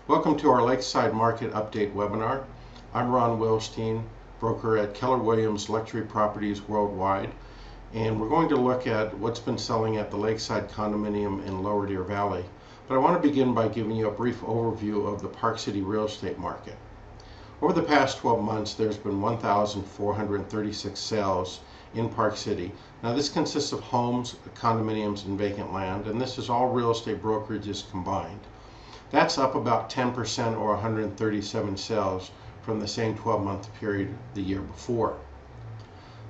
Welcome to our Lakeside Market Update webinar. I'm Ron Wilstein, broker at Keller Williams Luxury Properties Worldwide, and we're going to look at what's been selling at the Lakeside condominium in Lower Deer Valley. But I want to begin by giving you a brief overview of the Park City real estate market. Over the past 12 months, there's been 1,436 sales in Park City. Now this consists of homes, condominiums, and vacant land, and this is all real estate brokerages combined. That's up about 10% or 137 sales from the same 12-month period the year before.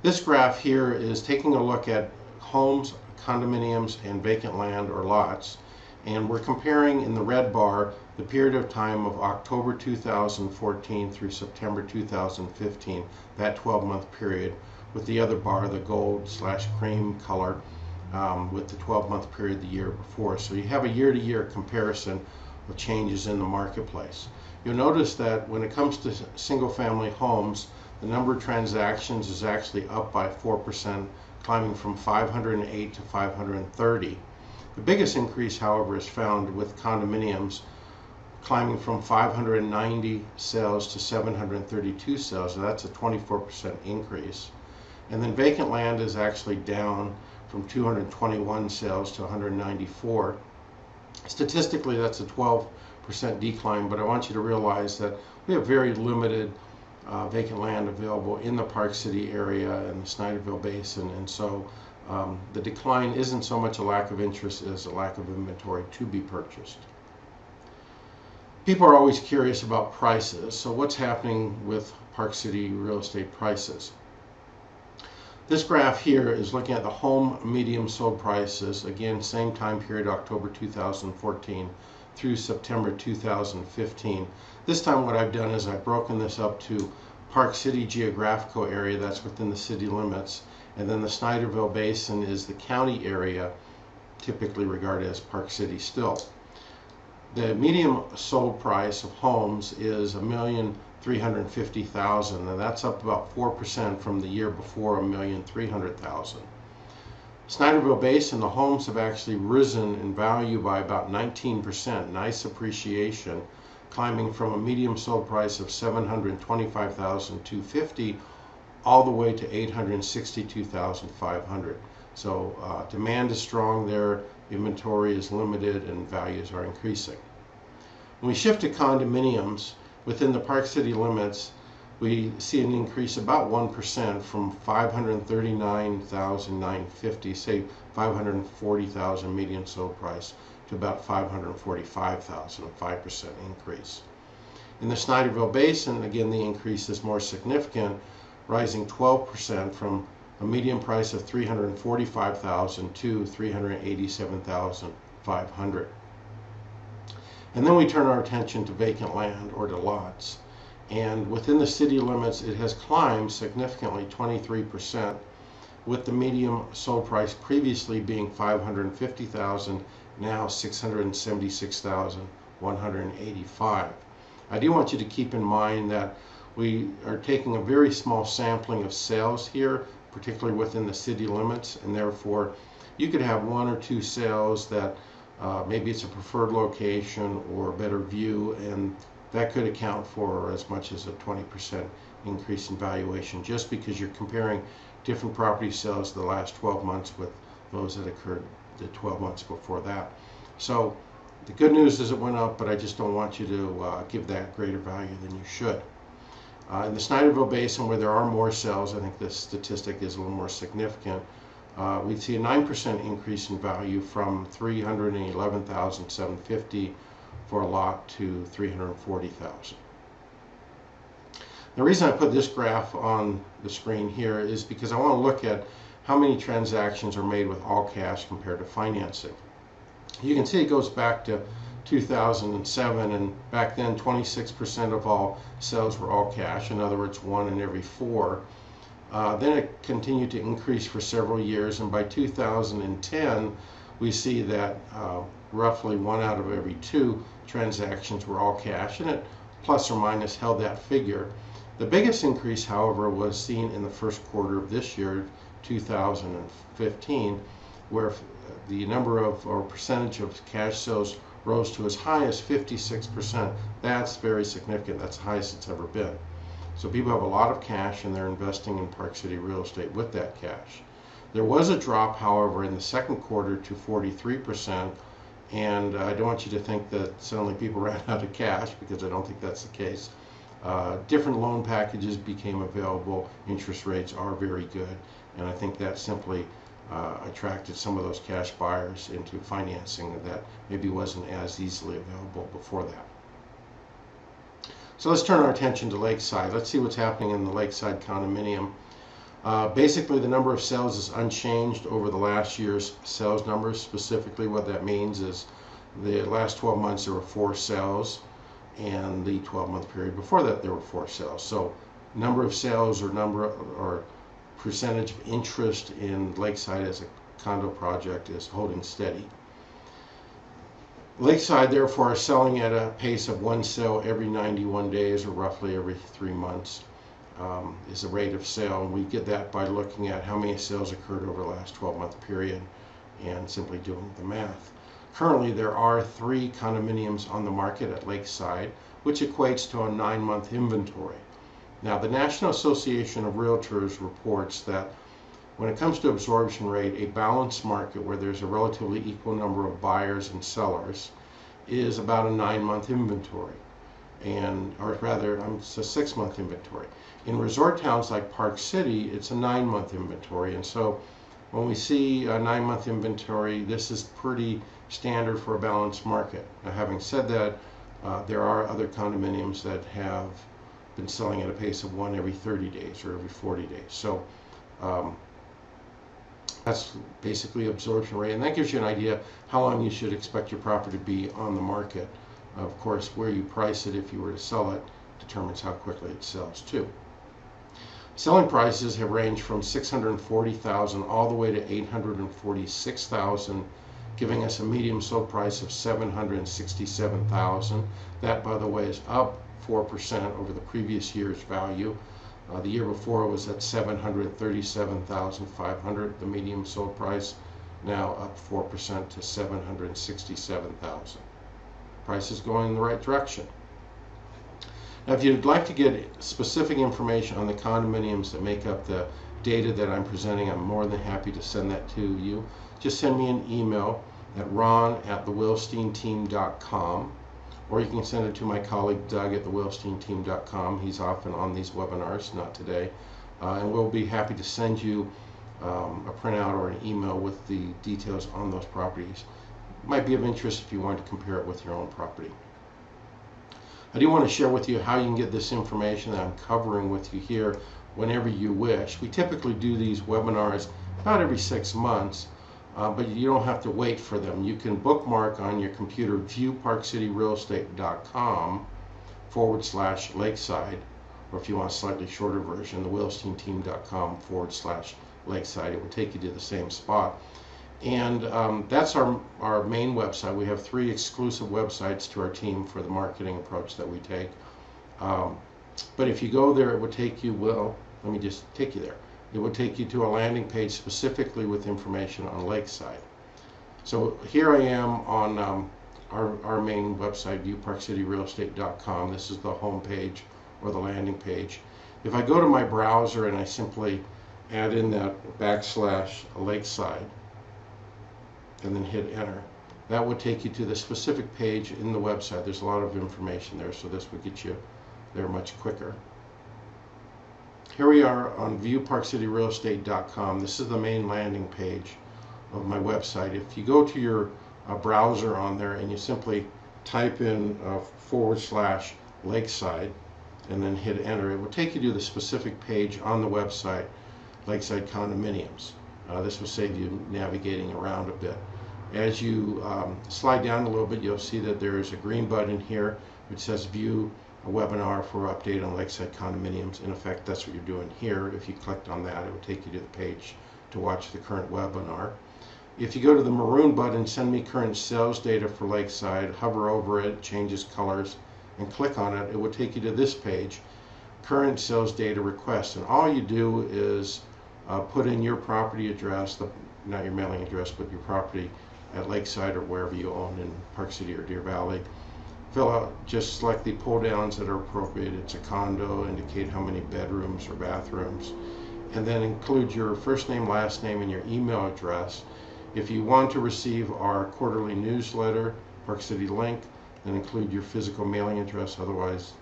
This graph here is taking a look at homes, condominiums, and vacant land or lots, and we're comparing in the red bar the period of time of October 2014 through September 2015, that 12-month period, with the other bar, the gold/cream color, with the 12-month period the year before. So you have a year-to-year comparison of changes in the marketplace. You'll notice that when it comes to single-family homes, the number of transactions is actually up by 4%, climbing from 508 to 530. The biggest increase, however, is found with condominiums, climbing from 590 sales to 732 sales. So that's a 24% increase. And then vacant land is actually down from 221 sales to 194. Statistically, that's a 12% decline, but I want you to realize that we have very limited vacant land available in the Park City area and the Snyderville Basin, and so the decline isn't so much a lack of interest as a lack of inventory to be purchased. People are always curious about prices, so what's happening with Park City real estate prices? This graph here is looking at the home medium sold prices, again same time period, October 2014 through September 2015. This time what I've done is I've broken this up to Park City geographical area, that's within the city limits, and then the Snyderville Basin is the county area, typically regarded as Park City still. The medium sold price of homes is $1,350,000, and that's up about 4% from the year before, $1,300,000. Snyderville Basin, the homes have actually risen in value by about 19%, nice appreciation, climbing from a medium sold price of $725,250 all the way to $862,500. So demand is strong there, inventory is limited, and values are increasing. When we shift to condominiums within the Park City limits, we see an increase about 1% from $539,950, say $540,000 median sold price, to about $545,000, a 5% increase. In the Snyderville Basin, again, the increase is more significant, rising 12% from a median price of $345,000 to $387,500. And then we turn our attention to vacant land, or to lots. And within the city limits, it has climbed significantly, 23%, with the median sold price previously being $550,000, now $676,185. I do want you to keep in mind that we are taking a very small sampling of sales here, particularly within the city limits, and therefore you could have one or two sales that maybe it's a preferred location or a better view, and that could account for as much as a 20% increase in valuation, just because you're comparing different property sales the last 12 months with those that occurred the 12 months before that. So the good news is it went up, but I just don't want you to give that greater value than you should. In the Snyderville Basin, where there are more sales, I think this statistic is a little more significant. We'd see a 9% increase in value from $311,750 for a lot to $340,000. The reason I put this graph on the screen here is because I want to look at how many transactions are made with all cash compared to financing. You can see it goes back to 2007, and back then 26% of all sales were all cash, in other words 1 in every 4. Then it continued to increase for several years, and by 2010 we see that roughly 1 out of every 2 transactions were all cash, and it plus or minus held that figure. The biggest increase, however, was seen in the first quarter of this year, 2015, where the number of or percentage of cash sales rose to as high as 56%. That's very significant. That's the highest it's ever been. So people have a lot of cash and they're investing in Park City real estate with that cash. There was a drop, however, in the second quarter to 43%, and I don't want you to think that suddenly people ran out of cash, because I don't think that's the case. Different loan packages became available. Interest rates are very good, and I think that simply attracted some of those cash buyers into financing that maybe wasn't as easily available before that. So let's turn our attention to Lakeside. Let's see what's happening in the Lakeside condominium. Basically, the number of sales is unchanged over the last year's sales numbers. Specifically, what that means is the last 12 months there were 4 sales, and the 12-month period before that there were 4 sales. So number of sales or percentage of interest in Lakeside as a condo project is holding steady. Lakeside, therefore, is selling at a pace of 1 sale every 91 days, or roughly every 3 months. Is the rate of sale, and we get that by looking at how many sales occurred over the last 12-month period and simply doing the math. Currently, there are 3 condominiums on the market at Lakeside, which equates to a 9-month inventory. Now, the National Association of Realtors reports that when it comes to absorption rate, a balanced market where there's a relatively equal number of buyers and sellers is about a 9-month inventory, or rather, it's a 6-month inventory. In resort towns like Park City, it's a 9-month inventory, and so when we see a 9-month inventory, this is pretty standard for a balanced market. Now, having said that, there are other condominiums that have been selling at a pace of 1 every 30 days or every 40 days. So that's basically absorption rate, and that gives you an idea how long you should expect your property to be on the market. Of course, where you price it if you were to sell it determines how quickly it sells too. Selling prices have ranged from $640,000 all the way to $846,000, giving us a medium sold price of $767,000. That, by the way, is up 4% over the previous year's value. The year before it was at $737,500, the medium sold price, now up 4% to $767,000. Price is going in the right direction. Now, if you'd like to get specific information on the condominiums that make up the data that I'm presenting, I'm more than happy to send that to you. Just send me an email at ron@thewilsteinteam.com, or you can send it to my colleague Doug at thewilsteinteam.com. He's often on these webinars, not today, and we'll be happy to send you a printout or an email with the details on those properties. It might be of interest if you want to compare it with your own property. I do want to share with you how you can get this information that I'm covering with you here whenever you wish. We typically do these webinars about every 6 months, but you don't have to wait for them. You can bookmark on your computer BuyParkCityRealEstate.com/Lakeside, or if you want a slightly shorter version, thewilsteinteam.com/Lakeside. It will take you to the same spot. And that's our main website. We have 3 exclusive websites to our team for the marketing approach that we take. But if you go there, it will take you, well, let me just take you there. It will take you to a landing page specifically with information on Lakeside. So here I am on our main website, BuyParkCityRealEstate.com. This is the home page or the landing page. If I go to my browser and I simply add in that /Lakeside, and then hit enter, that would take you to the specific page in the website. There's a lot of information there, so this would get you there much quicker. Here we are on BuyParkCityRealEstate.com. This is the main landing page of my website. If you go to your browser on there and you simply type in /Lakeside and then hit enter, it will take you to the specific page on the website, Lakeside Condominiums. This will save you navigating around a bit. As you slide down a little bit, you'll see that there is a green button here which says view a webinar for update on Lakeside condominiums. In effect, that's what you're doing here. If you clicked on that, it will take you to the page to watch the current webinar. If you go to the maroon button, send me current sales data for Lakeside, hover over it, changes colors, and click on it, it will take you to this page, current sales data request. And all you do is put in your property address, not your mailing address, but your property at Lakeside or wherever you own in Park City or Deer Valley. Fill out, just select the pull downs that are appropriate. It's a condo, indicate how many bedrooms or bathrooms, and then include your first name, last name, and your email address. If you want to receive our quarterly newsletter, Park City link, then include your physical mailing address, otherwise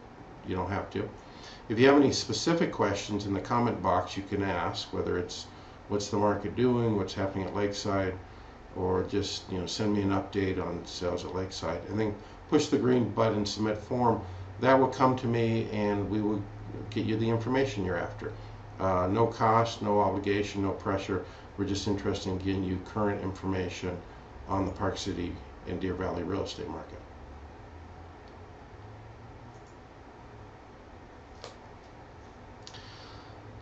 you don't have to. If you have any specific questions in the comment box, you can ask, whether it's what's the market doing, what's happening at Lakeside, or just send me an update on sales at Lakeside, and then push the green button, submit form. That will come to me and we will get you the information you're after. No cost, no obligation, no pressure. We're just interested in getting you current information on the Park City and Deer Valley real estate market.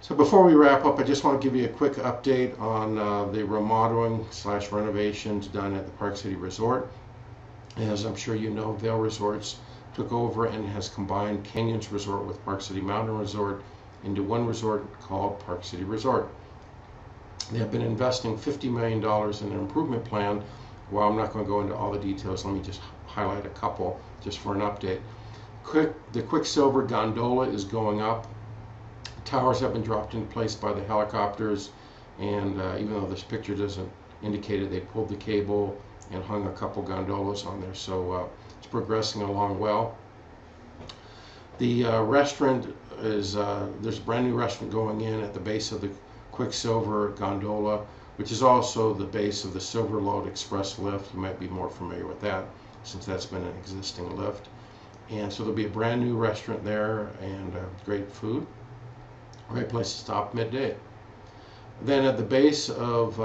So before we wrap up, I just want to give you a quick update on the remodeling / renovations done at the Park City Resort. As I'm sure you know, Vail Resorts took over and has combined Canyons Resort with Park City Mountain Resort into one resort called Park City Resort. They have been investing $50 million in an improvement plan. While I'm not going to go into all the details, let me just highlight a couple just for an update. The Quicksilver gondola is going up. Towers have been dropped into place by the helicopters, and even though this picture doesn't indicate it, they pulled the cable and hung a couple gondolas on there, so it's progressing along well. The restaurant is, there's a brand new restaurant going in at the base of the Quicksilver gondola, which is also the base of the Silver Lode Express lift. You might be more familiar with that since that's been an existing lift. And so there'll be a brand new restaurant there and great food. Great place to stop midday. Then at the base of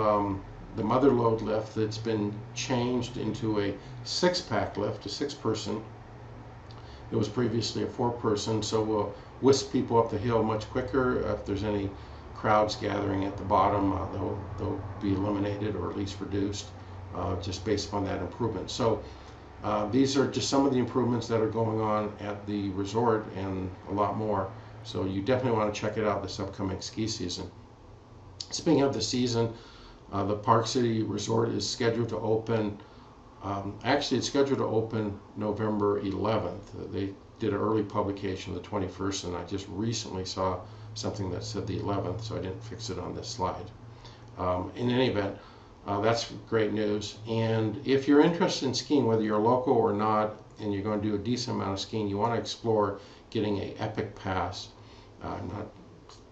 the Mother Lode lift, that's been changed into a 6-pack lift, a 6-person. It was previously a 4-person, so we'll whisk people up the hill much quicker. If there's any crowds gathering at the bottom, they'll be eliminated or at least reduced just based upon that improvement. So these are just some of the improvements that are going on at the resort and a lot more. So you definitely want to check it out this upcoming ski season. Speaking of the season, the Park City Resort is scheduled to open, actually it's scheduled to open November 11th. They did an early publication the 21st, and I just recently saw something that said the 11th, so I didn't fix it on this slide. In any event, that's great news. And if you're interested in skiing, whether you're local or not, and you're going to do a decent amount of skiing, you want to explore getting an Epic Pass. I'm not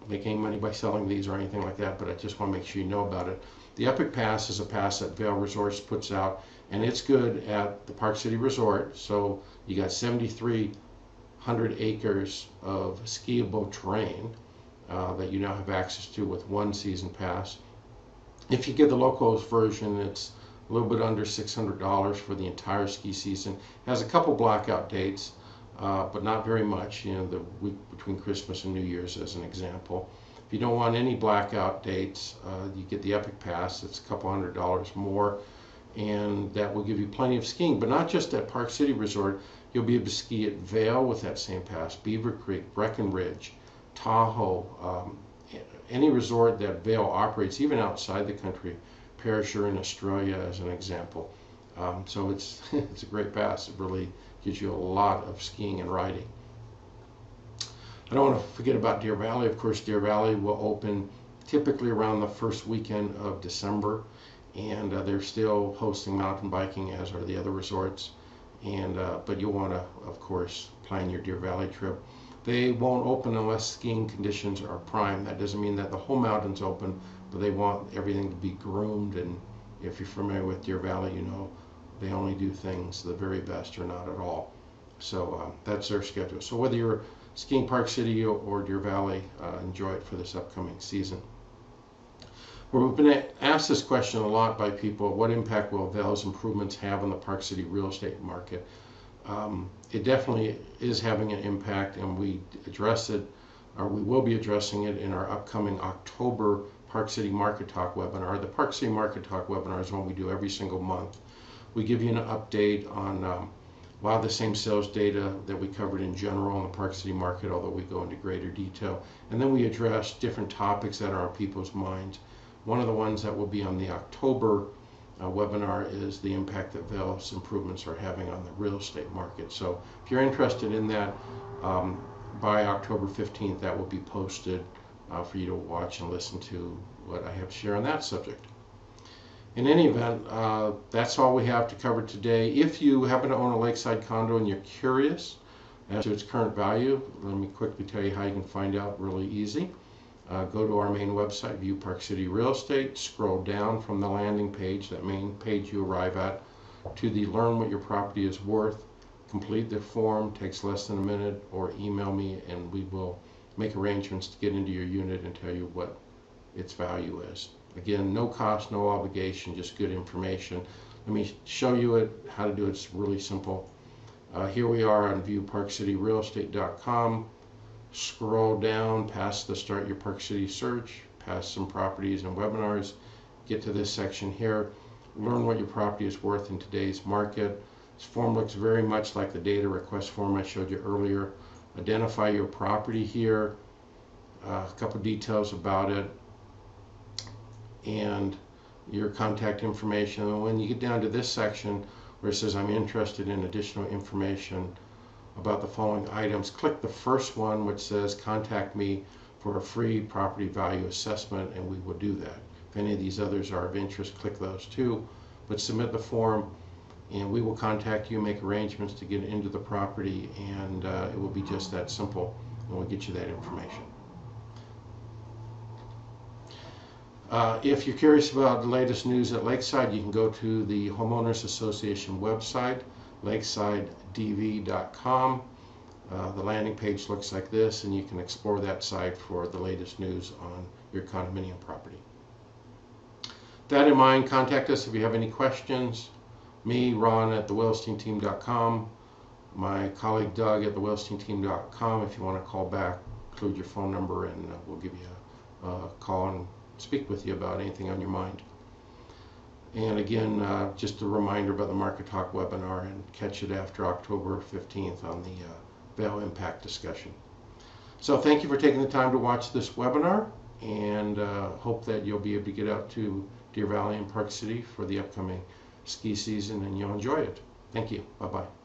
making any money by selling these or anything like that, but I just want to make sure you know about it. The Epic Pass is a pass that Vail Resorts puts out, and it's good at the Park City Resort. So you got 7,300 acres of skiable terrain that you now have access to with one season pass. If you get the locals version, it's a little bit under $600 for the entire ski season. It has a couple blackout dates, but not very much, the week between Christmas and New Year's as an example. If you don't want any blackout dates, you get the Epic Pass. It's a couple $100 more, and that will give you plenty of skiing, but not just at Park City Resort. You'll be able to ski at Vail with that same pass, Beaver Creek, Breckenridge, Tahoe, any resort that Vail operates, even outside the country, Perisher in Australia as an example. So it's a great pass. It really gives you a lot of skiing and riding. I don't want to forget about Deer Valley. Of course, Deer Valley will open typically around the first weekend of December, and they're still hosting mountain biking, as are the other resorts. And but you'll want to, of course, plan your Deer Valley trip. They won't open unless skiing conditions are prime. That doesn't mean that the whole mountain's open, but they want everything to be groomed. And if you're familiar with Deer Valley, you know they only do things the very best or not at all. So that's their schedule. So whether you're skiing Park City or Deer Valley, enjoy it for this upcoming season. Well, we've been asked this question a lot by people: what impact will Vail's improvements have on the Park City real estate market? It definitely is having an impact, and we address it, or we will be addressing it in our upcoming October Park City Market Talk webinar. The Park City Market Talk webinar is one we do every single month. We give you an update on a lot of the same sales data that we covered in general in the Park City market, although we go into greater detail. And then we address different topics that are on people's minds. One of the ones that will be on the October webinar is the impact that Vail's improvements are having on the real estate market. So if you're interested in that, by October 15th, that will be posted for you to watch and listen to what I have to share on that subject. In any event, that's all we have to cover today. If you happen to own a lakeside condo and you're curious as to its current value, let me quickly tell you how you can find out really easy. Go to our main website, View Park City Real Estate, scroll down from the landing page, that main page you arrive at, to the Learn What Your Property is Worth. Complete the form, takes less than a minute, or email me and we will make arrangements to get into your unit and tell you what its value is. Again, no cost, no obligation, just good information. Let me show you how to do it. It's really simple. Here we are on BuyParkCityRealEstate.com. Scroll down past the Start Your Park City search, past some properties and webinars. Get to this section here. Learn what your property is worth in today's market. This form looks very much like the data request form I showed you earlier. Identify your property here, a couple details about it, and your contact information. And when you get down to this section where it says I'm interested in additional information about the following items, click the first one which says contact me for a free property value assessment, and we will do that. If any of these others are of interest, click those too, but submit the form and we will contact you, make arrangements to get into the property, and it will be just that simple, and we'll get you that information. If you're curious about the latest news at Lakeside, you can go to the Homeowners Association website, LakesideDV.com. The landing page looks like this, and you can explore that site for the latest news on your condominium property. With that in mind, contact us if you have any questions. Me, Ron, at thewilsteinteam.com. My colleague, Doug, at thewilsteinteam.com. If you want to call back, include your phone number, and we'll give you a call and speak with you about anything on your mind. And again, just a reminder about the Market Talk webinar, and catch it after October 15th on the Vail Impact discussion. So thank you for taking the time to watch this webinar, and hope that you'll be able to get out to Deer Valley and Park City for the upcoming ski season and you'll enjoy it. Thank you. Bye-bye.